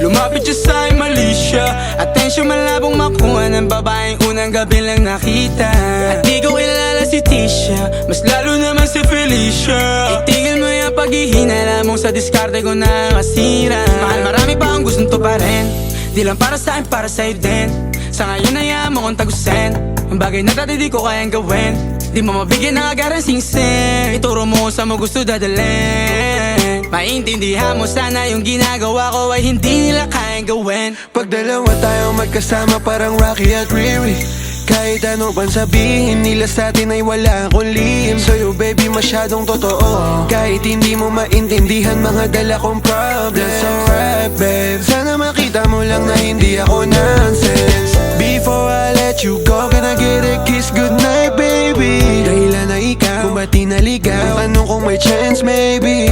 Lumapit siya sa'kin, mali siya. Atensyon malabong makuha ng babaeng unang gabi lang nakita. At di ko kilala si Tisha, mas lalo naman si Felicia. Itigil mo yung paghihinala mong sa diskarte ko na masira. Mahal, marami pa ang gustong to pa rin. Di lang para sa'kin, para sa'yo din. Sa ngayon hayaan mo kong tagusin ang bagay na dati di ko kayang gawin. Di mo mabigyan ng agarang sing-sing. Ituro mo sa mo gusto dadalhin. Maintindihan mo sana yung ginagawa ko ay hindi nila kayang gawin. Pag dalawa tayo magkasama parang Rocky at Riri. Kahit ano pang sabihin nila sa'tin ay wala akong lihim. Sa'yo baby masyadong totoo, kahit hindi mo maintindihan mga dala kong problems. So rap babe, sana makita mo lang na hindi ako nonsense. Before I let you go, can I get a kiss goodnight baby? Dahilan na ikaw, kung ba't di naligaw, tanong kung may chance maybe.